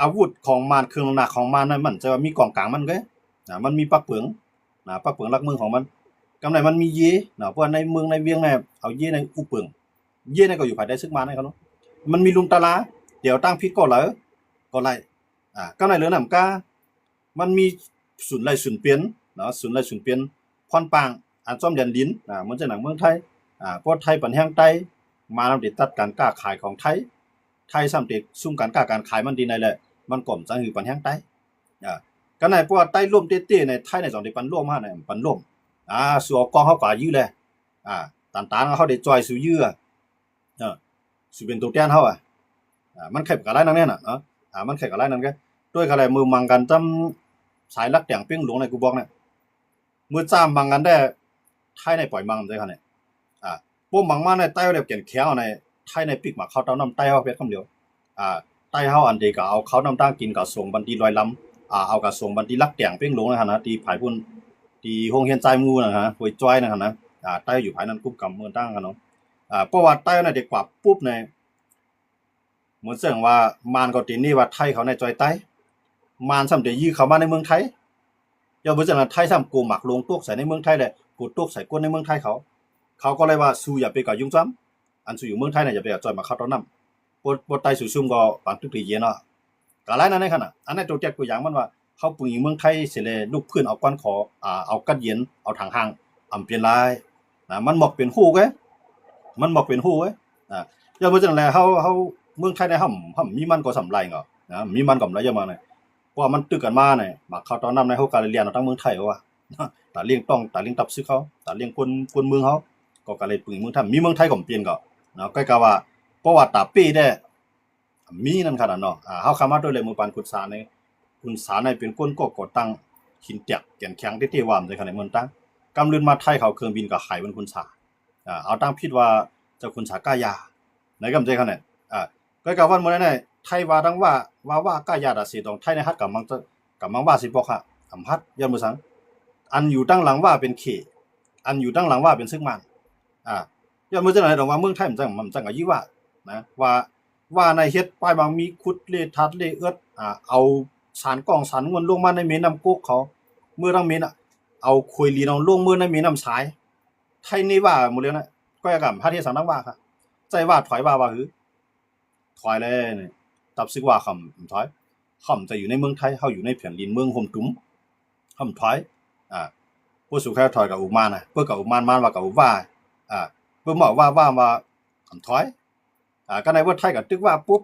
อาวุธของมันเครื่องหนักของมันนั้นมันจะมีกองกลางมันก็มันมีปักเปิงปักเปิงลักเมืองของมันกำไหนมันมีเยเพราะในเมืองในเวียงเนี่ยเอาเยในอุเปิงเยในก็อยู่ภายใต้ซึกมันนะครับมันมีลุมตาลาเดี๋ยวตั้งพิษก็เหลอก็ไล่กำไหนเหลือนำกามันมีศูนย์ไล่ศูนย์เปลี่ยนศูนย์ไล่ศูนย์เปลี่ยนพรปางอันซ่อมยันดินเหมือนจะหนังเมืองไทยเพราะไทยปันแห้งใต้มาทำติดตัดการกล้าขายของไทยซ้ำติดซุ่มการกล้าการขายมันดีในแหละมันก่อมจังหือปันแห้งใต้ก็ในพวกใต้ร่วมเตี้ยๆในไทยในสองที่ปันร่วมฮะในปันร่วมสัวกองเขากว่ายื้อเลยต่างๆเขาได้จอยสู่ยื้อสู่เป็นตัวแทนเขามันแข่งกับไรนั่นเนี่ยน่ะมันแข่งกับไรนั่นก็ด้วยอะไรมือมังกันจำสายลักแต่งเปี้ยงหลวงในกูบอกเนี่ยมือจ้ามมังกันได้ไทยในปล่อยมังได้ขนาดพวกมังมาในใต้เขาเรียกเกี่ยนแขวในไทยในปีกหมักเขาเต้าน้ำใต้เขาเพชรคำเดียวใต้เขาอันเดียวก็เอาเขาน้ำตั้งกินกับส่งบันทีลอยลำเอากับส่งบันทีลักแต่งเปี้ยงหลวงนะฮะตีผายพุ่นตีห้องเฮียนใจมูนะฮะหวยจ้อยนะฮะนะใต้อยู่ภายนั้นกุ๊บกำเมืองตั้งกันเนาะเพราะว่าใต้ในเด็กกว่าปุ๊บในเหมือนเสียงว่ามานก็ตีนี่ว่าไทยเขาในจอยใต้มานซ้ำเดียวยี่เขามาในเมืองไทยอย่าเพิ่งจะไทยซ้ำกูหมักลงตุกใส่ในเมืองไทยเลยกูตุกใส่ก้นในเมืองไทยเขาก็เลยว่าสู้อย่าไปกับยุ่งจ้ำอันสู้อยู่เมืองไทยเนี่ยอย่าไปกับจอยมาเข้าต้นน้ำปวดไตสู้ซุ่มก็ปังทุกทีเย็นเนาะกะไรนั่นในขณะอันนี้ตัวแจกตัวอย่างมันว่าเขาปุ่งเมืองไทยเสร็จเลยลูกเพื่อนเอาก้อนขอเอากัดเย็นเอาถังห่างเปลี่ยนลายมันหมอกเป็นหู้ไงมันหมอกเป็นหู้ไงอย่าเพิ่งจะอะไรเขาเมืองไทยในห้ำมีมันก็สำไรเนาะมีมันก็อะไรเยอะมาเนี่ยเพราะมันตึกกันมาเนี่ยมาเข้าต้นน้ำในเขาการเรียนเอาตั้งเมืองไทยว่าตาเลี้ยงต้องตาเลี้ยงตับซื้อเขาตาเลี้ยงคนเมืองเขาก็เลยปึงเมืองไทยมีเมืองไทยก็เปลี่ยนก็ใกล้กับว่าเพราะว่าตาปีได้มีนั่นขนาดเนาะเขาคำว่าด้วยเลยมือปานคุณสารในคุณสารในเป็นก้นก็ก่อตั้งหินเตียกแก่นแข็งที่วามในขณะเมืองตั้งกำลืนมาไทยเขาเครื่องบินกับไข่บนคุณสาเอาตั้งพิดว่าเจ้าคุณสาก้ายาในกำใจขนาดก็กับวันเมื่อนั้นไทยว่าดังว่าก้ายาดาสีตรงไทยในฮัดกับมังว่าสิบอกค่ะฮัดยันมือสังอันอยู่ตั้งหลังว่าเป็นเขอันอยู่ตั้งหลังว่าเป็นซึกมันย้อนมือจะไหนตรงว่าเมืองไทยมันจังกับยี่ว่านะว่าในเฮ็ดป้ายบางมีคุดเลทัดเลเอื้อเอาสารกองสารเงินลงมาในเมน้ำกุกเขาเมื่อตั้งเมนเอาคุยลีน้องลงมือในเมน้ำสายไทยนี่ว่าหมดเลยนะก็อย่างกับพระเทศสังนักว่าค่ะใจว่าถอยว่าหือถอยเลยเนี่ยตับซึกว่าคำถอยคำจะอยู่ในเมืองไทยเขาอยู่ในแผ่นดินเมืองห่มตุ้มคำถอยผู้สุขแค่ถอยกับอุมานะเพื่อกับอุมานว่ากับอุว่าเพื่อหมอว่าคำถอยก็ในว่าไทยกับตึกว่าปุ๊บ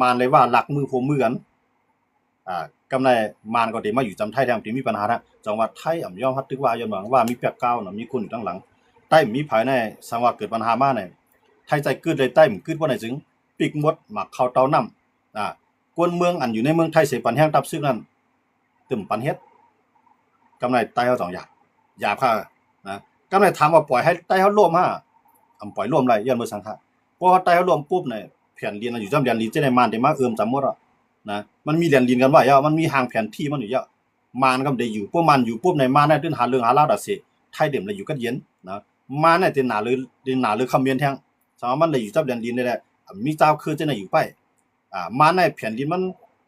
มานเลยว่าหลักมือผมมือกันกำในมานก็ดีมาอยู่จำไทยแทนที่มีปัญหานะจังหวัดไทยย่อมฮัดตึกว่าย้อนหวังว่ามีเปียกเก้ามีคนอยู่ตั้งหลังใต้มีภายในสังว่าเกิดปัญหามาเนี่ยไทยใจกึดเลยใต้มันกึดว่าไหนจึงปีกมดหมักเข้าเตาน้ำกวนเมืองอันอยู่ในเมืองไทยเสปันแห้งตับซึ่งนั่นตึมปันเฮ็ดกำในใต้เขาสองอยากค่ะกำในถามว่าปล่อยให้ใต้เขาร่วมปล่อยร่วมไรย้อนมือสังฆะเพราะว่าใต้เขาร่วมปุ๊บเนี่ยแผ่นดินอยู่จำเรียนดินเจในมานได้มาจำหมดอ่ะมันมีเรียนดินกันว่ามันมีห่างแผนที่มันอยู่เยอะมานก็ได้อยู่พวกมันอยู่ปุ๊บในมานได้ตื้นหาเรื่องหาเล่าดัดเสไทยเดิมเลยอยู่กันเย็นมาในตีนหนาหรือคำเมียนแทงสมมติมันเลยอยู่จับเรียนดินได้แหละมีเจ้าคือจะไหนอยู่ไปมาในแผ่นดินมัน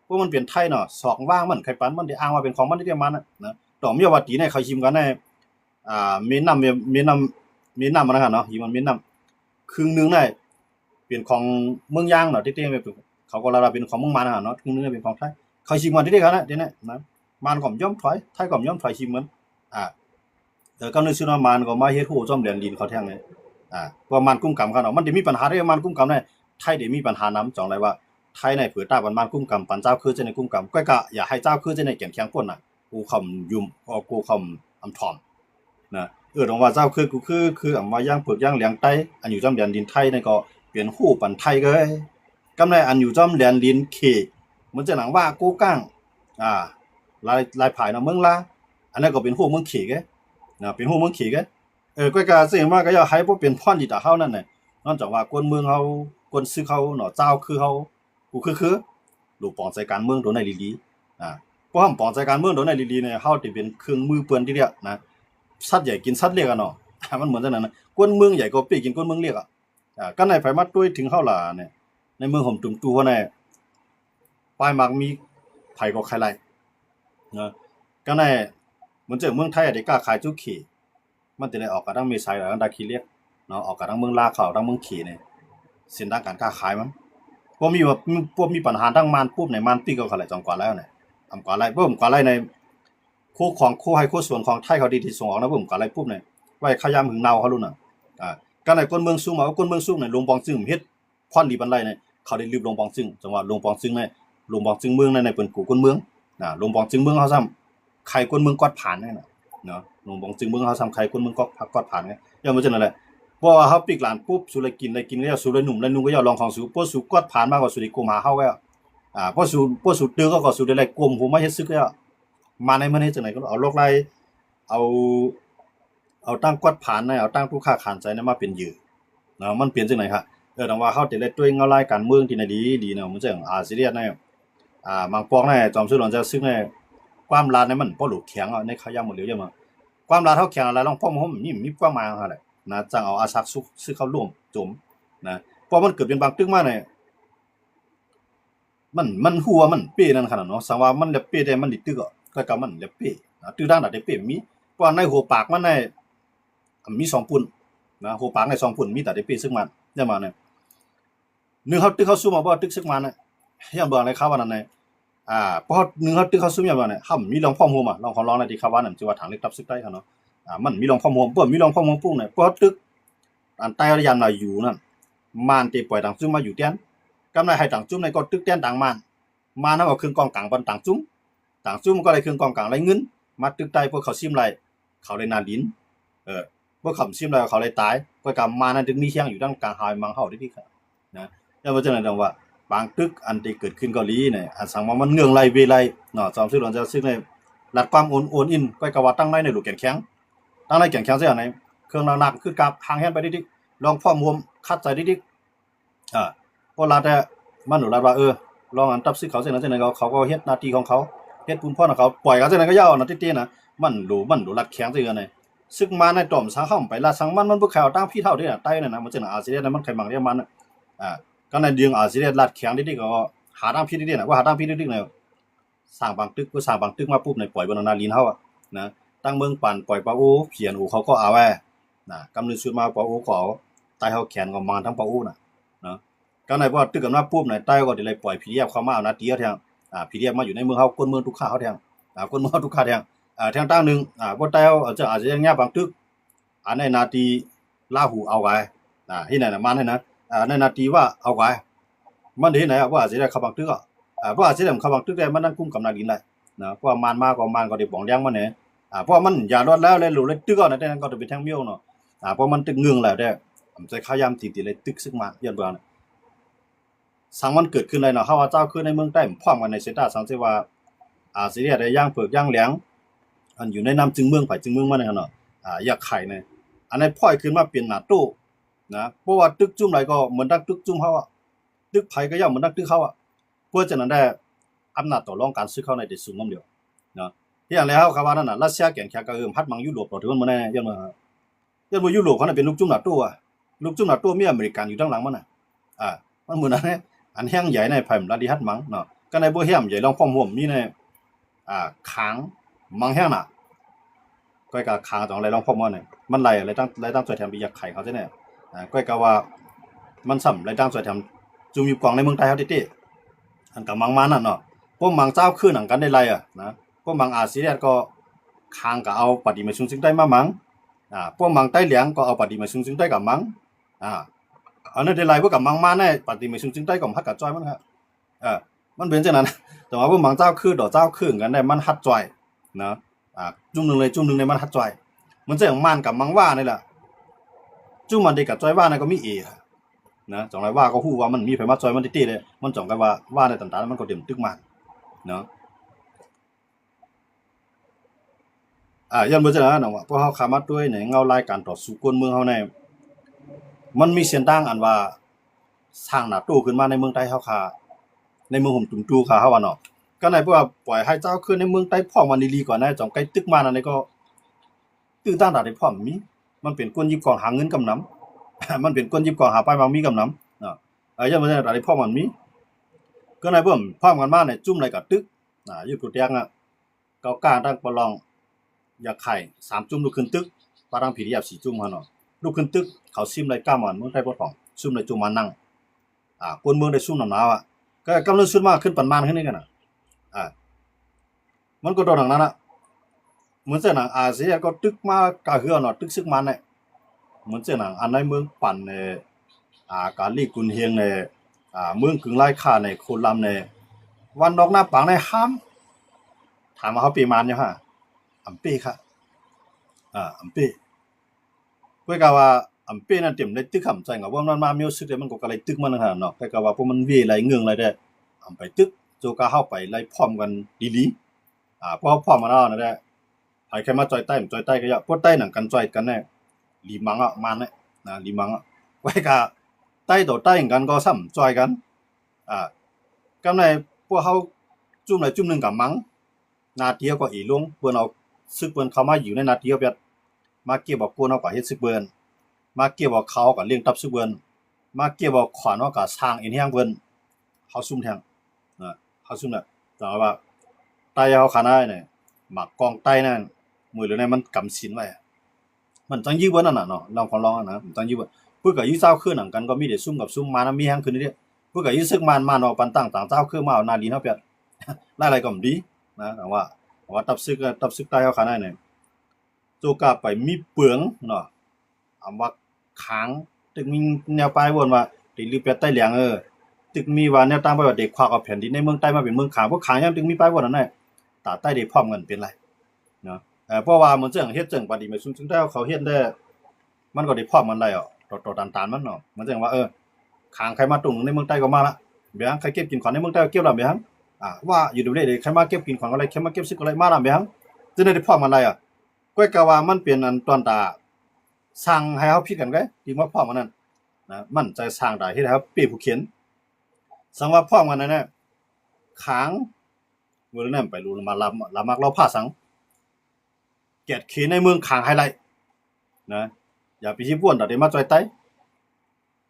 พวกมันเปลี่ยนไทยเนาะสอกว่างมันใครปันมันได้อ้างว่าเป็นของมันที่มันนะต่อมีว่าตีในเขาชิมกันในมีน้ำมันนะครับเนาะยิมันมีน้ำครึ่งนึงได้เปลี่ยนของเมืองย่างเนาะที่เขาก็ระดับเป็นของเมืองมันเนาะครึ่งนึงเป็นของไทยเขาชิมกันที่เขาเนี่ยนะมันก็ย่อมถอยไทยก็ย่อมถอยชิมมันกำเนิดชื่อมันก็มาเฮ็ดฮู้จอมเรียนดินเขาแท่งเลยว่ามันกุ้มกำกันเนาะมันได้มีปัญหาได้มันกุ้มกำได้ไทยได้มีปัญหาน้ำจ่องไรว่าไทยในเผือตามันกุ้มกำปันเจ้าคือจะในกุ้มกำก็อย่าให้เจ้าคือจะในแก่นแข็งก้นน่ะกูคำยุ่มกูคำถ่อมนะตรงว่าเจ้าคือกูคือว่าย่างเผือกย่างเหลียงไต้อันอยู่จอมเรียนดินไทยนี่ก็เปลี่ยนฮู้ปันไทยก็กำไรอันอยู่จอมเรียนดินเขมันจะหนังว่ากูก้างลายผายเนาะเมืองละอันนั้นก็เป็นฮู้เมืองเขกเป็นฮู้เมืองเขกก็กะสิว่าก็อย่าให้บ่เป็นพรที่ตาเฮานั่นน่ะนอกจากว่าคนเมืองเฮาคนซื้อเขาเนาะเจ้าคือเฮากูคือลูกปองใจการเมืองโดนได้ลีเพราะเฮาปองใจการเมืองโดนได้ลีเนี่ยเฮาสิเป็นเครื่องมือเปื้อนที่เรียกนะสัตว์ใหญ่กินสัตว์เล็กเนาะมันเหมือนจังนั้นนะคนเมืองใหญ่ก็ปีกินคนเมืองเล็กก็ในไผมาด้วยถึงเฮาล่ะเนี่ยในเมืองห่มตุ่มตู่เนี่ย ปลายมักมีไผก็ใครไล่นะก็ในเหมือนเจอเมืองไทยได้กล้าขายจุขี่มันจะได้ออกกระดังเมษายนดาคีเรียกเนาะออกกระดังเมืองลาเขาดังเมืองขี่เนี่ยเส้นทางการค้าขายมันพวกมีว่าพวกมีปัญหาทั้งมานปุ๊บในมานปีก็เขาไหลจองกว่าแล้วเนี่ยทำกว่าไรปุ๊บกว่าไรในคู่ของคู่ให้คู่ส่วนของไทยเขาดีที่ส่งออกนะปุ๊บกว่าไรปุ๊บเนี่ยไว้ขยำหึงเนาเขารุ่นน่ะก็ในคนเมืองซุ่มเอาคนเมืองซุ่มในลงปองซึ่งเฮ็ดควันดีปันไรเนี่ยเขาได้รีบลงปองซึ่งจังหวัดลงปองซึ่งในลงปองซึ่งเมืองในเป็นกูคนเมืองลงปองซึ่งเมืองเขาซ้ำใครคนเมืองกอดผ่านเนี่ยเนาะลงปองซึ่งเมืองเขาซ้ำใครคนเมืองกอดผ่านเนี่ยอย่างมันจะนั่นแหละเพราะว่าเขาปีกหลานปุ๊บสุเลยกินก็จะสุเลยหนุ่มเลยนุ่งก็จะลองของสูพวกสูกอดผ่านมากกว่าสุริกุมหาเฮาก็พวกสูตื้อก็สูได้กลมผมไม่เฮ็ดซึกก็มาในมันเฮ็ดจังได๋ก็เอาโลกไล่เอาตั้งกอดผ่านเอาตั้งผู้ค้าขานใจมาเป็นยือเนาะมันเปลี่ยนจังได๋ครับดังว่าเฮาจะได้ด้วยเงารายการเมืองที่ไหนดีเนาะมันจังซีเรียสในบางปอกในจอมซื้อหลอนจะซึ่งในความลาดในมันบ่หลุดแข็งในขยำหมดแล้วจังว่าความลาดเฮาแข็งอะไรลองพ่อมนี่มีความหมายคั่นแหละนะจังเอาอาศักซุกซื้อเข้าร่วมจมนะเพราะมันเกิดเป็นบางตึกมาเนี่ยมันหัวมันเป้นั่นขนาดเนาะสังว่ามันเล็บเป้ได้มันดิตึกก็มันเล็บเป้ตึกด้านได้เป้มีเพราะในหัวปากมันในมี2ปุ่นนะหัวปากใน2ปุ่นมีแต่ได้เป้ซึ่งมันจังว่าเนี่ยนึงเฮาตึกเฮาซุ่มบ่ตึกซึ่งมันน่ะยังบ่อะไรครับว่านั่นน่ะเพราะนึงเฮาตึกเฮาซุ่มอย่างว่าเนี่ยมีรองพ่อมโฮมลองของร้องในที่ครับว่านั่นสิว่าทางเล็กตับซึกได้คั่นเนาะมันมีรองพ่อมโฮมมีรองพ่อมโฮมปุ๊บเนี่ยเพราะตึกอันใต้ระยะน่ะอยู่นั่นมานที่ปล่อยดังซุ่มมาอยู่เตียนกำไรให้ต่างจุ้มในก็ตึกเตียนต่างมานำเอาเครื่องกองกลางบนต่างจุ้มก็ได้เครื่องกองกลางไรเงินมาตึกใต้พวกเขาซิมไรเขาเลยนาดินพวกเขาซิมไรเขาเลยตายพวกกำมานั้นตึกมีเฮียงอยู่ด้านกลางหายมังเฮาได้ที่นะแล้วว่าจังได๋ดังว่าบางตึกอันที่เกิดขึ้นเกาหลีเนี่ยอันสังว่ามันเนื่องไรเวไรเนาะจอมซื้อหลอนจะซึ่งในรัดความโอนอินก็ก็ว่าตั้งในลูกแก่นแข็งตั้งในแก่นแข็งซะอย่างไหนเครื่องหนักคือกราบหางแฮนไปดิลองพร้อมรวมคัดใจดิพอรัดมันหนูรัดว่าลองอันตับซึกเขาเสร็จแล้วจังได๋เขาก็เฮ็ดหน้าที่ของเขาเฮ็ดบุญพ่อของเขาปล่อยเขาจังได๋ก็ยาวนะติๆนะมันดูรัดแข็งซื่อๆนี่ซึกมาในต่อมสังเฮาไปลาดสังมันบ่เข้าตั้งพี่เท่าเด้ใต้นั่นน่ะมันจังอาเซียนมันไขมังเรียมันก็ในเดืองอาเซียนรัดแข็งดิก็หาตั้งพี่ดิๆน่ะว่าหาตั้งพี่ดิๆน่ะสร้างบางตึกก็สร้างบางตึกมาปุ๊บในปล่อยบนนาลีนเฮานะตั้งเมืองปั่นปล่อยปะโอเขียนอูเขาก็เอาแว้กำนึงสุดมาปะโอก็ใต้เฮาแขนก็มาทั้งปะโอน่ะเนาะก็ในว่าตึกกันมาปุ๊บในใต้ก็ได้เลยปล่อย PDF เข้ามาเอานาทีเฮาแทงPDF มาอยู่ในเมืองเฮาคนเมืองทุกข้าเฮาแทงคนเมืองทุกข้าแทงแทงตั้งนึงบ่ใต้เฮาจะอาจจะยังแง่บางตึกอันในนาทีลาหูเอาไว้ที่ไหนน่ะมันให้นะในนาทีว่าเอาไว้มันที่ไหนว่าสิได้เข้าบางตึกว่าสิได้เข้าบางตึกได้มันนั่งกุมกับนาดินได้นะเพราะมันมาก็มันก็ได้บ่องแดงมันเนี่ยเพราะมันอย่ารอดแล้วเลยหลุเลยตึกนั่นแต่นั้นก็จะเป็นแทงเมียวเนาะเพราะมันตึกเงืองแล้วได้ใจขยามติเลยตึกซึกมาย้อนว่าสังมันเกิดขึ้นเลยเนาะเฮาว่าเจ้าคือในเมืองใต้พร้อมกันในเซตาสังสิว่าสิได้ย่างเผือกย่างแหลงอันอยู่ในน้ำจึงเมืองไผจึงเมืองมันเนาะอยากไข่เนี่ยอันนั้นพ่อยขึ้นมาเป็นหน้าตู้นะเพราะว่าตึกจุ่มไหลก็เหมือนดักตึกจุ่มเฮาตึกไผก็ย่อมเหมือนดักตึกเฮาเพื่อจะนั้นได้อำนาจต่อรองการซื้อเข้าในได้สูงนำเดียวเนาะอย่างแล้วเขาว่านั่นน่ะรัสเซียแข่งแค่ก็พัดมังยุโรปต่อถึงมันแน่ย้อนว่ายุโรปเขาน่ะเป็นลูกจุ่มหน้าตู้ลูกจุ่มหน้าตู้มีอเมริกันอยู่ด้านหลังมันน่ะมันเหมือนอันแห้งใหญ่ในไผมลาดิฮัดมังเนาะก็ในบ่แห้งใหญ่ลองพร้อมห่วมมีในขางมังแห้งน่ะก้อยก็ขางตรงอะไรลองพร้อมว่าเนี่ยมันไหลอะไรตั้งสวยแถมไปอยากไข่เขาซิเนี่ยก้อยก็ว่ามันซ้ำอะไรตั้งสวยแถมจุ่มอยู่กองในเมืองไทยเฮาติอันก็มังมานั่นเนาะพวกมังเจ้าคืนหนังกันได้ไรนะพวกมังอาเซียนก็คางก็เอาปฏิมาซึ่งได้มามังพวกมังใต้เหลียงก็เอาปฏิมาซึ่งได้กับมังอันนั้นได้ไรพวกกับมังมาแน่ปฏิมาซึ่งได้กับฮักกับจ้อยมันครับมันเป็นจังนั้นแต่ว่าพวกมังเจ้าคือดอกเจ้าคืนกันได้มันฮัดจ้อยนะจุ่มนึงเลยจุ่มนึงในมันฮัดจ้อยมันจะอย่างมันกับมังว่านี่แหละจุ่มมันได้กับจ้อยว่านั่นก็มีนะจังไรว่าก็ฮู้ว่ามันมีไผมาจ้อยมันติเลยมันจ่องกันว่าในต่างๆมันก็เต็มตึกมาเนาะย้อนบ่จังนั้นเนาะว่าพวกเฮาขามาด้วยในเงารายการต่อสู้คนเมืองเฮาในมันมีเส้นทางอันว่าสร้างหน้าตู้ขึ้นมาในเมืองใต้เฮาค่ะในเมืองห่มตุ่มตู่ค่ะเฮาว่าเนาะก็ในพวกปล่อยให้เจ้าขึ้นในเมืองใต้พร้อมมันดีๆก่อนนะจ่องไกลตึกมานั่นก็ตื้อต้านได้พร้อมมีมันเป็นคนยิบกองหาเงินกำนำมันเป็นคนยิบกองหาปลายบางมีกำนำเนาะย้อนบ่จังได้พร้อมมันมี ก็ในเบิ่มพร้อมกันมาในจุ่มอะไรกับตึกอยู่กุเตียงเกากลางตั้งปลองอยากไข่3จุ่มลูกขึ้นตึกปารังผียับ4จุ่มหั่นเนาะลูกขึ้นตึกเขาซิมไรก้ามันเมืองไทยบ่ของซุ่มไรจุ่มมานั่งคนเมืองได้ซุ่มหนาวก็กำลังซุ่มมาขึ้นปันมานขึ้นนี่กันมันก็โดนหนังนั้นเหมือนเส้นหนังอาเซียก็ตึกมากะเฮือเนาะตึกซึกมันเนี่ยเหมือนเส้นหนังอันในเมืองปั่นกาลีกุนเฮียงเมืองกึ่งไร่ค่าในโคลำวันดอกหน้าปังในห้ามถามว่าเขาปีมันอยู่ฮะอัมปี้ค่ะอัมปี้เพื่อกว่าอัมปี้นั่นเต็มได้ตึกคำใจกับว่ามันมามีสึกมันก็กะไรตึกมันนะเนาะเพื่อกว่าพวกมันวีไหลเงืองไรได้อำไปตึกโจกาเข้าไปไล่พร้อมกันดีๆพอพร้อมมาแล้วนั่นแหละใครแค่มาจอยใต้ก็อย่าพวกใต้หนังกันจอยกันแน่ลีมังมันเนี่ยนะลีมังไว้กะใต้ต่อใต้กันก็ซ้ำจอยกันกำในพวกเขาจุ่มไหนจุ่มหนึ่งกับมังนาเทียวก็อีลงเปิ้นเอาซึกเปิ้นเข้ามาอยู่ในนาเทียวแบบมาเก็บบอกกวนเอาก็เฮ็ดซึกเปิ้นมาเก็บบอกเขาก็เลี้ยงตับซึกเปิ้นมาเก็บบอกขวานเอาก็สร้างเอ็นแฮงเปิ้นเฮาซุ่มแทงเฮาซุ่มน่ะแต่ว่าใต้เฮาขานาเนี่ยหมักกองใต้นั่นมือหรือในมันกำศีลไว้มันจังยื้อเบิ้นนั่นน่ะเนาะลองขอลองนะจังยื้อเบิ้นเพิ่นก็ยื้อเจ้าคืนหนังกันก็มีแต่ซุ่มกับซุ่มมานะมีแฮงขึ้นนี่เพิ่นก็ยื้อซึกมันเอาปันตั้งต่างเจ้าคือมาเอานาลีเฮาเปียดหลายๆก็ดีนะแต่ว่าตับซึกใต้เฮาขานาเนี่ยโจกาไปมีเปลืองเนาะว่าค้างตึกมีแนวปลายวนว่าติลือเปียดใต้เหลียงตึกมีว่าแนวตามไปว่าเด็กควักเอาแผ่นดินในเมืองใต้มาเป็นเมืองขางพวกขางยังตึกมีปลายวนนั่นแหละตาใต้ได้พร้อมกันเป็นไรเนาะเพราะว่ามันเฮ็ดจังปฏิไม่ซุ่มได้เขาเฮ็ดได้มันก็ได้พร้อมกันได้ต่อตานมันเนาะมันจังว่าขางใครมาตุงในเมืองใต้ก็มาละเบียงใครเก็บกินของในเมืองใต้ก็เก็บละเบียงว่าอยู่ดูได้ใครมาเก็บกินของอะไรใครมาเก็บซึกอะไรมาละเบียงจะได้พร้อมกันได้ก้อยกะว่ามันเป็นอันตอนตาสั่งให้เฮาผิดกันไงที่ว่าพร้อมกันนั่นนะมันใจสร้างได้เฮ็ดให้เฮาปีผู้เขียนสังว่าพร้อมกันนั่นน่ะขางเมื่อนั้นไปรู้มาละมักเราพาสังเกียรติขีในเมืองขางไฮไลท์นะอย่าไปชี้ป่วนดอกเดมาจอยไต้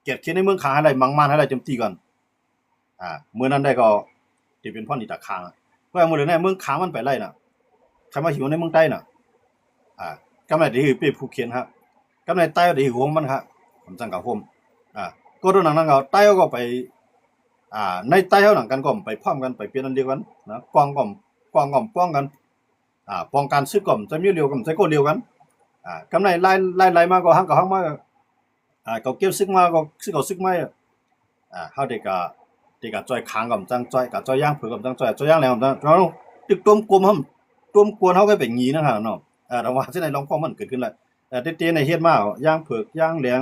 เกียรติขีในเมืองขางไฮไลท์มังมานไฮไลท์จำตีก่อนเมื่อนั้นได้ก็ที่เป็นพ่อนี่ตะคางเพราะว่าเมื่อนั้นเมืองขางมันไปไล่น่ะใครมาหิวในเมืองใต้น่ะกำไรที่เป็นผู้เขียนครับกำไรใต้ที่หัวมันครับผมจังกับผมก็โดนนั้นก็ใต้ก็ไปในใต้เฮาหนังกันก็ไปพร้อมกันไปเปลี่ยนอันเดียวกันนะกองป้องกันป้องกันซึกก่อมจะมีเดียวกันจะก็เดียวกันกำไรไล่มาก็หังมาก็เก็บซึกมาก็ซึกมาเฮาเด็กก็จอยค้างก่อมจังจอยก็จอยย่างเผือกก่อมจังจอยย่างแล้วจังเราตึกต้มกลมต้มกวนเฮาก็เป็นงี้นะครับเนาะแต่ว่าที่ไหนลองพอมันเกิดขึ้นแล้วเต้ๆในเฮ็ดมาย่างเผือกย่างเหลียง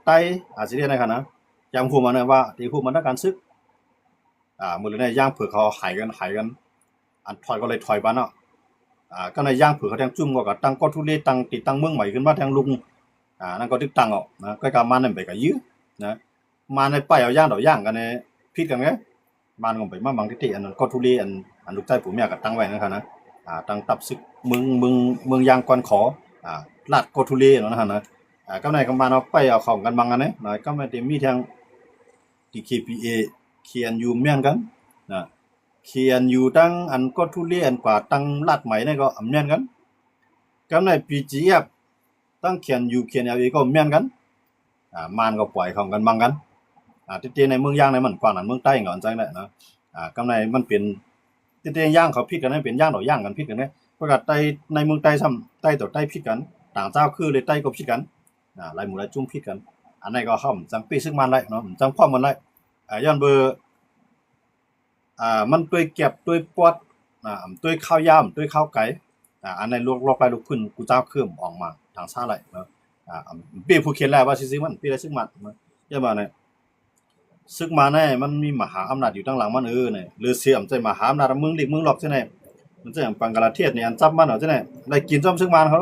ไตสิเรียนได้คั่นนะย่างฮู้มันว่าที่ฮู้มันทางการซึกมื้อนี้ย่างเผือกเขาหายกันอันถอยก็เลยถอยบ้านเนาะก็ในย่างเผือกเขาแทงจุ่มก็ตั้งก็ทุเรตั้งติดตั้งเมืองใหม่ขึ้นมาแทงลุงนั่นก็ตึกตั้งนะก็กามันนั่นไปก็ยื้อนะมาในป้ายเอาย่างดอกย่างกันเนี่ยผิดกันไงมันก็ไปมาบางที่อันนั้นก็ทุเรอันลูกใต้ปู่เมียก็ตั้งไว้นะครับนะตั้งตับซึกเมืองยางกวนขอลาดก็ทุเรเนาะนะก็ในก็มาเอาไปเอาของกันบางอันเนี่ยก็ไม่ได้มีทางที่ KPA เขียนอยู่เมียนกันนะเขียนอยู่ตั้งอันก็ทุเรียนกว่าตั้งลาดใหม่นี่ก็เมียนกันก็ใน PGF ตั้งเขียนอยู่เขียนเอาก็เมียนกันมันก็ปล่อยของกันบางกันที่ในเมืองย่างในมันกว่านั้นเมืองใต้ก่อนจังได๋นะก็ในมันเป็นที่ย่างเขาผิดกันเป็นย่างดอกย่างกันผิดกันเนี่ยเพราะว่าใต้ในเมืองใต้ซ้ำใต้ต่อใต้ผิดกันต่างเจ้าคือเลยใต้ก็ผิดกันหลายหมู่หลายจุ่มผิดกันอันนี้ก็เฮาจังปีซึกมันไล่เนาะจังพร้อมมันไล่ย้อนเบอร์มันด้วยเก็บด้วยปอดด้วยข้าวยามด้วยข้าวไก่อันในลอกไปลุกขึ้นกูเจ้าเครื่องออกมาทางซ้ายไหลเนาะปีผู้เขียนแล้วว่าซิมันปีละซึกมันอย่ามาเนี่ยซึกมาแน่มันมีมหาอำนาจอยู่ข้างหลังมันเนี่ยหรือเสียมใจมหาอำนาจเมืองเล็กเมืองหลอกจังได๋มันจังปังกลาเทศเนี่ยอันจับมันจังได๋ได้กินจ้อมซึกมันเขา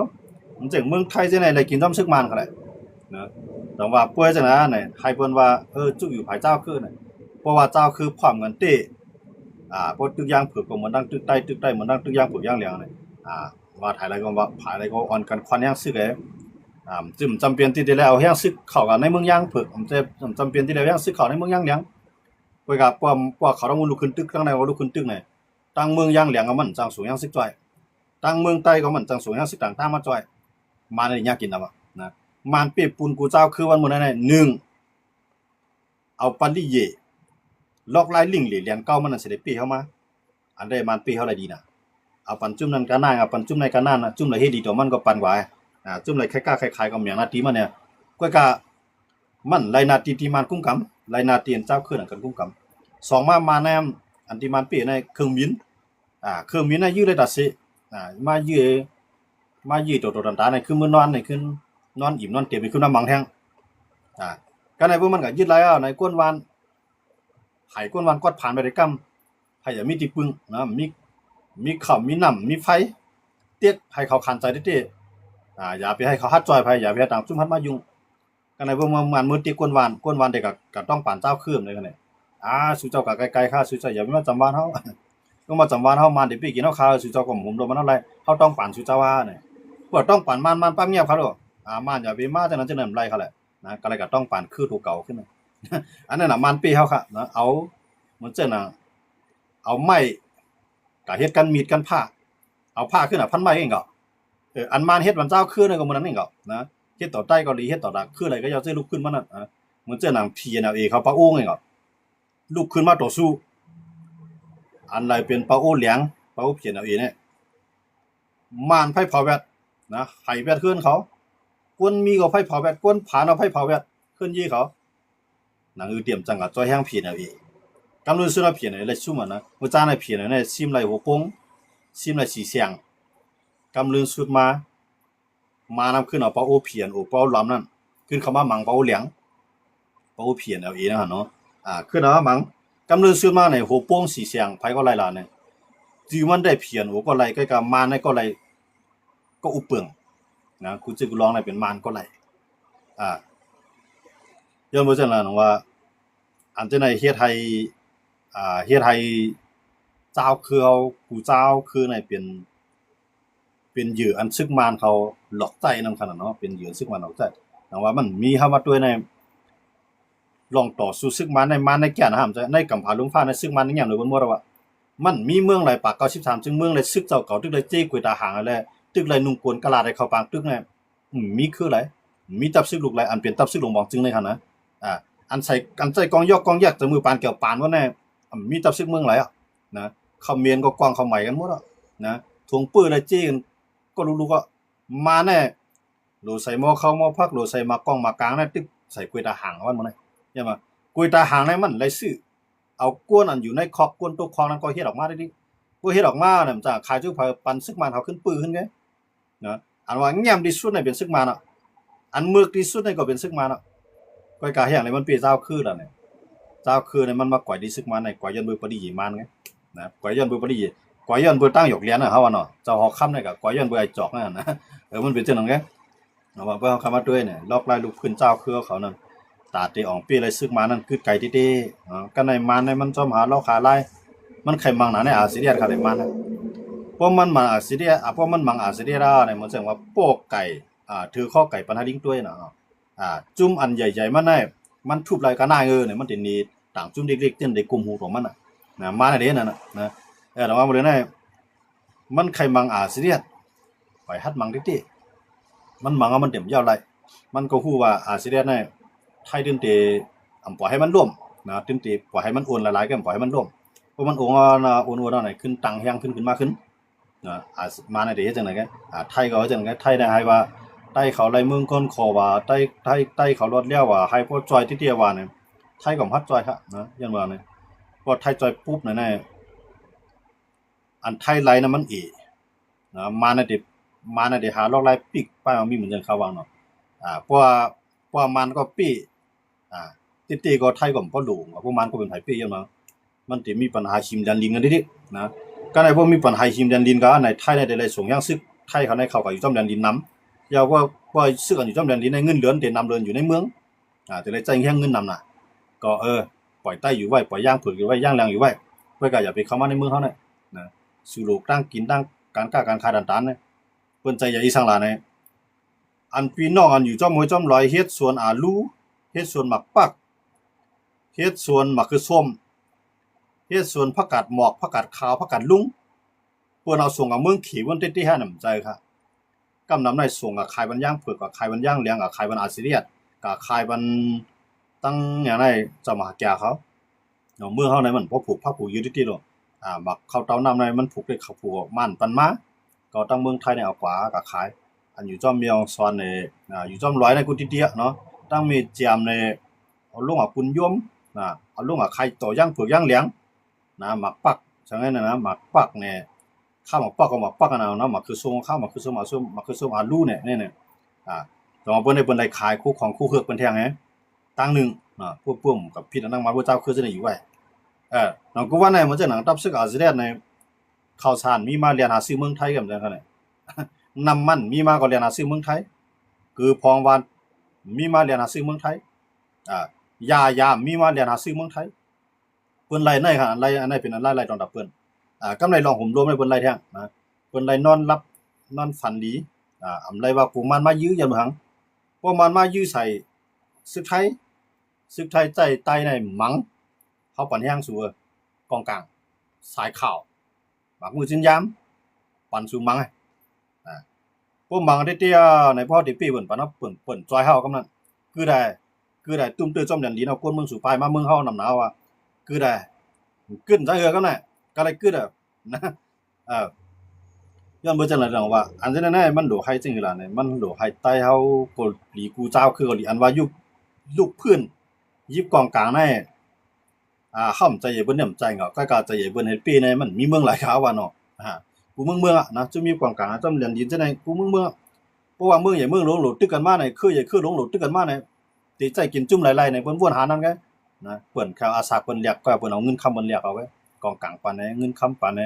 มันจังเมืองไทยจังได๋ได้กินจ้อมซึกมันเขาแหละเนาะแต่ว่าป่วยจังนั้นเนี่ยให้เพิ่นว่าจุกอยู่ภายเจ้าคือเนี่ยเพราะว่าเจ้าคือพร้อมกันเต้เพราะตึกย่างเผือกก็เหมือนดังตึกใต้เหมือนดังตึกย่างเผือกย่างเหลียงเนี่ยว่าถ่ายอะไรก็ว่าถ่ายอะไรก็อ่อนกันควันย่างซึกจึมจำเป็นที่ได้แล้วย่างซึกเข้ากันในเมืองย่างเผือกผมจะจำเป็นที่ได้ย่างซึกเข้าในเมืองย่างเหลียง กวยกะป้อเขาต้องลุกขึ้นตึกตั้งในว่าลุกขึ้นตึกเนี่ยตั้งเมืองย่างเหลียงก็มันจังสูงย่างสิจ้อยตั้งเมืองใต้ก็มันจังสูงย่างสิต่างตามมาจ้อยมาในยากกินนะนะมานเปียปูนกูเจ้าคือวันมื้อนั้น1เอาปันดิเยลอกลายลิงเหลียนเก้ามันน่ะสิได้ปีเข้ามาอันใดมันปีเท่าไหร่ดีน่ะเอาปันจุ่มนั้นก็นางเอาปันจุ่มในก็นางน่ะจุ่มไหลเฮ็ดดีตัวมันก็ปันกว่าจุ่มไหลคล้ายๆก็เมียงนาทีมันเนี่ยกวยกะมันไลนาทีที่มันกุ้มกำไลนาทีเจ้าคือนั่นกันกุ้มกำ2มาแนมอันที่มันปีในเครื่องบินเครื่องบินน่ะยื้อเลยตัดสิมายื้อตัวๆตันๆในคือมื้อนอนในคือนอนอิ่มนอนเต็มนี่คือน้ำมังแทงก็ในพวกมันก็ยึดหลายในก้นวานไห้ก้นวานกอดผ่านไปได้กำให้อย่ามีติปึงนะมีข้าวมีน้ำมีไฟเตียกให้เขาคันใจเด้อย่าไปให้เขาฮัดจอยไปอย่าไปให้ต่างซุ่มฮัดมายุ่งก็ในพวกมันมือตีก้นวานเด็กก็ต้องป่านเจ้าคืมเลยกันเนี่ยสุเจ้าก็ไกลๆค่าสุเจ้าอย่าไปมาจำบ้านเฮาก็มาจำบ้านเฮามาได้ไปกินเฮาข้าวสุเจ้าก็หมุนโดนมันอะไรเฮาต้องป่านสุเจ้าว่าเนี่ยบ่ต้องป่านมันปั๊บเงียบเขาดอกมันอย่าไปมาจังนั้นจังนั้นไล่เขาแหละนะก็เลยก็ต้องป่านคือตัวเก่าขึ้นอันนั้นน่ะมันปีเฮาค่ะนะเอาเหมือนเจ้าน่ะเอาไม้ก็เฮ็ดกันมีดกันผ้าเอาผ้าขึ้นพันไม้เองก็อันมันเฮ็ดวันเจ้าคืนนั่นก็มื้อนั้นเองก็นะเฮ็ดต่อใต้ก็ดีเฮ็ดต่อดักคืออะไรก็อย่าสิลุกขึ้นมานั่นเหมือนเจ้าหนัง PNLA เขาปะโอ้งเองก็ลุกขึ้นมาต่อสู้อันใดเป็นปะโอ้เหลียงปะโอ้ PNLA เนี่ยมานไผเผาแวดนะไห้แวดขึ้นเขากวนมีก็ไผเผาแวดกวนผานเอาไผเผาแวดขึ้นยี่เขาหนังเตรียมจังก็จ้อยแฮง PNLA กำลังสุดเพียนเลยซุ่มนะว่าจ้าในเพียนเนี่ยซิมไหลหัวกงซิมไหลสีเสียงกำลังสุดมานำขึ้นเอาเป้าโอเพียนโอเป้าลำนั่นขึ้นเข้ามาหมังเป้าเหลียงเป้าเพียนเอาเองนะเนาะขึ้นเอาหมังกำลังสุดมาในหัวโป้งสีเสียงไผก็ไล่ลาเนี่ยจีมันได้เพียนโอก็ไล่ใกล้กับมานในก็ไล่ก็อุปเปิงนะกูจะกูร้องในเป็นมานก็ไล่ย้อนบ่จังล่ะว่าอันจะในเฮ็ดให้เฮ็ดให้เจ้าคือเอากูเจ้าคือในเป็นเหยื่ออันซึกมานเขาหลอกใจนำขนาดเนาะเป็นเหยื่อซึกมานหลอกใจแต่ว่ามันมีเฮามาด้วยในลองต่อสู้ซึกมานในแก่นหามใจในกำผาลุงฟ้าในซึกมานอย่างเลยบ่ว่าว่ามันมีเมืองหลายปาก93จึงเมืองเลยซึกเจ้าเก่าตึกเลยเจ้กวยตาหางอะไรตึกเลยนุ่งกวนกะลาได้เข้าปางตึกเนี่ยมีคือหลายมีตับซึกลูกหลายอันเป็นตับซึกหลวงบอกจึงในคั่นนะอันใส่กองยอกกองแยกจะมือปานเกี่ยวปานว่าแน่มีตับซึกเมืองหลายนะเขมรก็กว้างเข้าใหม่กันหมดนะทวงปื้อและจี้ก็รู้ๆก็มาแน่โหลใส่หม้อข้าวหม้อผักโหลใส่มากล้องมากลางนั่นตึกใส่กวยตาหางว่ามันใช่มั้ยกวยตาหางนั้นมันเลยซื้อเอากวนอันอยู่ในคอกกวนตกคลองนั้นก็เฮ็ดออกมาได้ดิก็เฮ็ดออกมาเนี่ยมันจะขายจุปันซึกมานเขาขึ้นปื้อขึ้นไงนะอันว่าแง้มที่สุดในเป็นซึกมานอันมึกที่สุดในก็เป็นซึกมานก้อยกาแห้งนี่มันเป็นเจ้าคือแล้วเนี่ยเจ้าคือเนี่ยมันมาก่อยดีซึกมานในก่อยยันเบือปดีมันไงนะก่อยยันเบือปดีก่อยยันเบือตั้งหยกเรียนน่ะเฮาว่าเนาะเจ้าฮอกค่ำเนี่ยก็ก่อยยันเบือไอ้จอกนั่นนะมันเป็นจังนั้นไงว่าเพิ่นเข้ามาด้วยเนี่ยลอกลายลูกขึ้นเจ้าคือเขานั่นตาติอ่องปี้เลยซึกมานั่นคือไก่ติๆกันในมันในมันจอมหาเราขาลายมันไข่มังหนาในอาเซียนค่ะได้มันเพราะมันมังอาเซียเพราะมันมังอาเซียเนี่ยมันแสดงว่าโปกไก่ถือข้อไก่ปันหาลิงด้วยเนาะจุ่มอันใหญ่ๆมันได้มันทุบไหลก็น่าเนี่ยมันสิหนีต่างจุ่มเล็กๆเต้นได้กุมหูของมันน่ะนะมาได้นั่นน่ะนะแต่ว่าบ่ได้ได้มันไข่มังอาเซียนไปฮัดมังติมันมังมันเต็มยาวไหลมันก็ฮู้ว่าอาเซียนเนี่ยไทยตึ้นเตปล่อยให้มันร่วมนะตึ้นเตปล่อยให้มันโอนหลายๆก็ปล่อยให้มันร่วมเพราะมันโอนโอนๆนั่นขึ้นตังแฮงขึ้นมาขึ้นนะมาในเดจังได๋กันไทยก็จังได๋ไทยได้ให้ว่าใต้เขาไล่เมืองก้นคอว่าใต้เขารอดแล้วว่าให้พอจอยที่เตียว่าเนี่ยไทยก็ฮัดจอยครับนะยันว่าเนี่ยพอไทยจอยปุ๊บนั่นน่ะอันไทยไล่นั้นมันนะมาในเดหาลอกไล่ปิกป้ายมีเหมือนจังเขาว่าเนาะเพราะว่ามันก็ปี้ติก็ไทยก็บ่รู้ว่าพวกมันก็เป็นไผปี้ยังเนาะมันสิมีปัญหาหิมดันดินกันดินะก็ได้บ่มีปัญหาหิมดันดินก็ในไทยได้เลยส่งยังซึกไทยเขาในเขาก็อยู่จอมดันดินนำยาวว่าซึกอันอยู่จอมดันดินในเงินเหลือนแต่นำเรือนอยู่ในเมืองแต่เลยใจแฮงเงินนำน่ะก็ปล่อยใต้อยู่ไว้ปล่อยย่างผึกอยู่ไว้ย่างแรงอยู่ไว้เพื่อก็อย่าไปเข้ามาในเมืองเฮาเนี่ยนะสู่โลกตั้งกินตั้งการค้าการขายต่างๆเนี่ยเพิ่นใจใหญ่อีสังหลาเนี่ยอันพี่น้องอันอยู่จอมห้วยจอมลอยเฮ็ดสวนอาลูเฮ็ดสวนหมักปักเฮ็ดสวนหมักคือส้ม ฮ็ดสวนผักกาดหมอกผักกาดขาวผักกาดลุงเปิ้นเอาส่งกับเมืองขีวันที่5นำใจค่ะกำนำในส่งกับขายบันย่างเผือกกับขายบันย่างเลี้ยงกับขายบันอาซิเรียดกับขายบันตั้งอย่างไรจะมาแก่เขาเนาะเมืองเฮาในมันบ่ผูกผ้าผูกอยู่ที่ๆโลบักเข้าเตาน้ำในมันผูกได้เขาผูกม่านปันมาก็ตั้งเมืองไทยในเอากว่ากับขายอันอยู่จอมเมียงซอนในอยู่จอมร้อยในกุฏิเดียเนาะตั้งมีเจียมในเอาลงกับกุนยมเอาลงกับไข่ต่อย่างเผือกย่างเลี้ยงหมักปักจังนั้นนะหมักปักเนี่ยข้าวหมักปักก็หมักปักกันเอาเนาะหมักคือส้มข้าวหมักคือส้มหมักคือส้มอาลูเนี่ยต่อเพิ่นได้เพิ่นได้ขายคู่ของคู่เฮือกเพิ่นแท้งไงตั้งหนึงพวกปุ้มกับพี่นั่งมาพระเจ้าคือจะได้อยู่ไว้หนังกูว่าในมันจะหนังตับซึกอาซิเรียในข้าวสารมีมาเรียนหาซื้อเมืองไทยกันจังคั่นน่ะน้ำมันมีมาก็เรียนหาซื้อเมืองไทยคือพองวานมีมาเรียนหาซื้อเมืองไทยยามีมาเรียนหาซื้อเมืองไทยเปิ้นไล่ในค่ะไล่อันไหนเป็นอันไล่ตอนดับเปิ้นกำไรรองห่มรวมในเปิ้นไล่แท้งนะเปิ้นไล่นอนรับนอนฝันดีอำไล่ว่ากูมันมายื้อยันหังพวกมันมายื้อใส่ซึกไทยใจใต้ในหมังเฮาปันแห้งสู่กองกลางสายข่าวบากมือจินยามปันสู่มังพวกมังได้เตี้ยในพ่อที่ปีเปิ้นปันเปิ้นจอยเฮากำนั้นคือได้ตุ้มตื้อจ้อมแดนดินเอาคนเมืองสู่ปลายมาเมืองเฮานำหนาวว่าคือได้กึ้นซะเฮือกำนั้นก็เลยกึ้นนะย้อนบ่จังได๋ว่าอันนั้นน่ะมันโดให้จริงล่ะเนี่ยมันโดให้ใต้เฮาก็หลีกูเจ้าคือก็หลีอันว่ายุคลูกพื้นยิบกองกลางในค่ำใจเบิ่นน้ำใจก็กะใจเบิ่นเฮ็ดปีในมันมีเมืองหลายขาวว่าเนาะกูเมืองนะจะมีกองกลางจำเรียนดินจังได๋กูเมืองเพราะว่าเมืองใหญ่เมืองหลวงหลุดตึกกันมาในคือใหญ่คือหลวงหลุดตึกกันมาในติใจกินจุ่มหลายๆในเพิ่นวนหานั้นไงนะเปิ้นเขาอาสาเพิ่นเรียกก็เพิ่นเอาเงินคำเพิ่นเรียกเอาไว้กองกลางปานใดเงินคำปานใด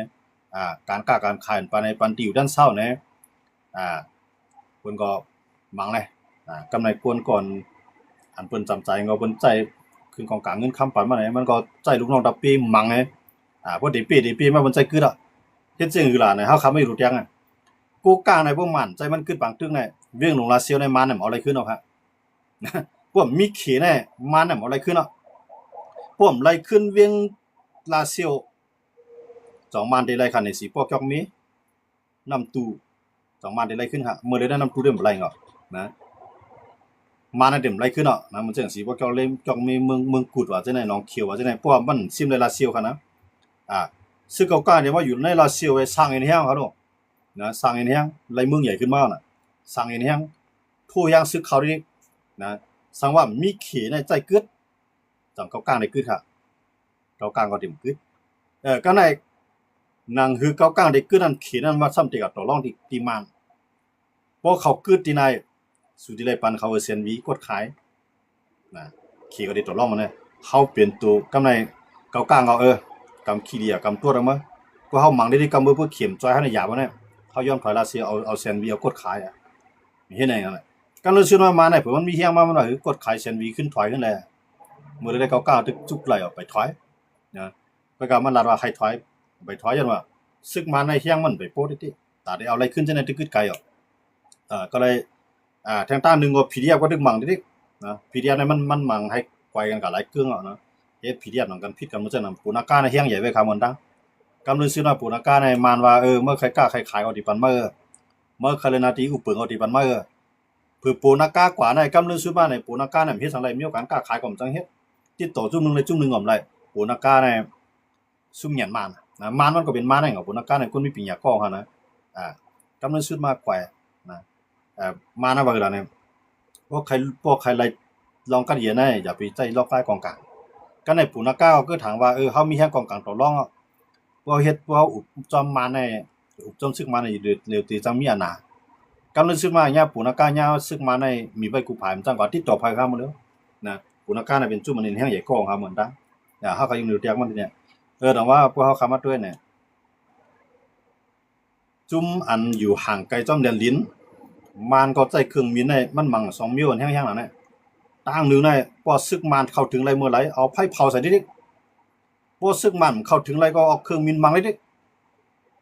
การค้าการขายปานใดปานที่อยู่ด้านเช้าแหน่เพิ่นก็มังเลยกำไรกวนก่อนอันเปิ้นจำใจก็เพิ่นใจขึ้นกองกลางเงินคำปานมาไหนมันก็ใจลูกน้องดับปีมังไงพอดีปีมาเพิ่นใจกึดเฮ็ดจังคือล่ะเนี่ยเฮาคำไม่รู้จังกูกลางในพวกมันใจมันกึดบางตึกในเวียงหลวงลาเซียวในมันน่ะเอาอะไรขึ้นเนาะครับพวกมีเขในมันน่ะเอาอะไรขึ้นเนาะพวกไล่ขึ้นเวียงลาเซียว2มันได้ไล่คันในสีปอกจอกมีน้ำตู้2มันได้ไล่ขึ้นฮะเมื่อได้น้ำตู้เด้บ่ไล่เนาะนะมาในเด่มไรขึ้นเนาะนะมันจังสีบ่เจ้าเล่มจองมีเมืองกุดว่าจังได๋น้องเขียวว่าจังได๋เพราะว่ามันซิมในลาเซียวคั่นนะซึ่งเก่าๆเนี่ยว่าอยู่ในลาเซียวไว้สร้างเองแฮงเขาเนาะนะสร้างเองแฮงไล่เมืองใหญ่ขึ้นมาน่ะสร้างเองแฮงผู้ยังซึกเขานี่นะสังว่ามีเขในใจกึดจังเก่ากลางได้กึดค่ะเก่ากลางก็เต็มกึดก็ในนางคือเก่ากลางได้กึดนั่นเขนั้นว่าซ้ำติกับต่อรองที่มันเพราะเขากึดที่ในสุดที่ไรปันเขาเซนวีกดขายขี่ก็ได้ตัวล่องมันเนี่ยเขาเปลี่ยนตัวกำไรเกากลางเอากำขี้เดียกำตัวออกมาก็เขาหมังได้กำมือเพื่อเข็มจอยให้ในหยาบมันเนี่ยเขาย้อนถอยลาเซียเอาเซนวีเอากดขายมีเห็นไหนกันเลยการรู้สึกว่ามาเนี่ยเผื่อมันมีเฮียงมามันหน่อยกดขายเซนวีขึ้นถอยขึ้นเลยเมื่อได้เกากลางตึกจุกไหลออกไปถอยนะไปกับมันลาดว่าใครถอยไปถอยยันว่าซึกมาในเฮียงมันไปโป๊ดที่ตาได้เอาอะไรขึ้นจะในตึกขึ้นไกลก็เลยทางต้านนึงก็พีเดียก็ดึกมังดินะพีเดียเนี่ยมันมังให้ไกวกันกับหลายเครื่องเนาะพีเดียนำกันผิดกันมันจะนำปูนาก้าในเฮียงใหญ่ไว้คำมันตั้งกำลังซื้อว่าปูนาก้าในมานว่าเมื่อใครกล้าใครขายเอาดิปันเมื่อคาเลนาตีอุปเปิงเอาดิปันเพื่อปูนาก้ากว่าในกำลังซื้อว่าในปูนาก้าเนี่ยเฮ็ดสังไรมีโอกาสกล้าขายก่อมจังเฮ็ดติดต่อจุ่มนึงเลยจุ่มนึงก่อมไรปูนาก้าในซุ่มเหยียนมันนะมันก็เป็นมันได้เหรอปูนาก้าในคนมีปิญญาก้อฮะนะกำลังซื้อมาแกว่นะมานะว่าคือเนี่ยพวกใครไล่ลองกันเหียนอย่าไปใจลอกใต้กองกลางกันในปูนาก้าก็ถามว่าเฮามีแฮงกองกลางต่อรองพวกเฮ็ดพวกอุบจอมมาในอุบจอมซึกมาในเร็วตีจังมีอนากำลังซึกมาญาปูนาก้าญาซึกมาในมีใบกูผายมันจังกว่าติดต่อภายข้ามมาแล้วนะปูนาก้าน่ะเป็นจุ่มมันแฮงใหญ่กองครับเหมือนตาเฮาก็ยังอยู่เตียกมันเนี่ยแต่ว่าพวกเฮาเข้ามาด้วยเนี่ยจุ่มอันอยู่ห่างไกลจอมแดนลิ้นมันก็ใจเครื่องมีในมันมัง2มิลแห้งๆแล้วเนี่ยตั้งนึงในพอซึกมันเข้าถึงไรเมื่อไหร่เอาไผเผาใส่ดิพอซึกมันเข้าถึงไรก็เอาเครื่องมินมังดิ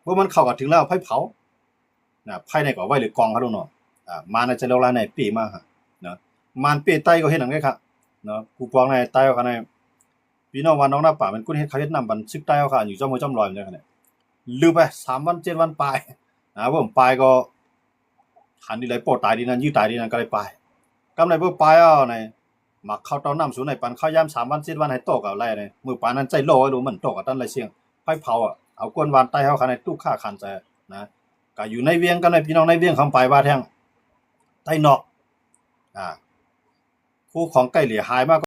พอมันเข้าก็ถึงแล้วไผเผาไผในก็ไว้หรือกองเขาดูเนาะมาในจะเร็วลายในปีมาฮะเนาะมันปีใต้ก็เฮ็ดหนังไงครับเนาะกูปองในใต้ก็ใน พี่น้องว่าน้องหน้าป่ามันกุ้นเฮ็ดเขาเฮ็ดนำบันซึกใต้เอาค่ะอยู่จ้อมมือจ้อมลอยเนี่ยค่ะเนี่ยลืมไป3วัน7วันปลายผมปลายก็หันดีไหลโปตายดีนั้นยื้อตายดีนั้นก็เลยปลายกำไรเบิ่ปลายเอาในหมักเข้าเต้าน้ำสูในปันข้าวยาม3วัน7วันให้ตกเอาแลเนี่ยมื้อปานนั้นใจโลไว้ดูมันตกอ่ะตันไรเสียงไผเผาอ่ะเอาก้นวานใต้เฮาค่ะในตู้ค่าคันใจนะก็อยู่ในเวียงกันในพี่น้องในเวียงคำไปว่าแท่งใต้นอกคู่ของใกล้เหลียหายมาก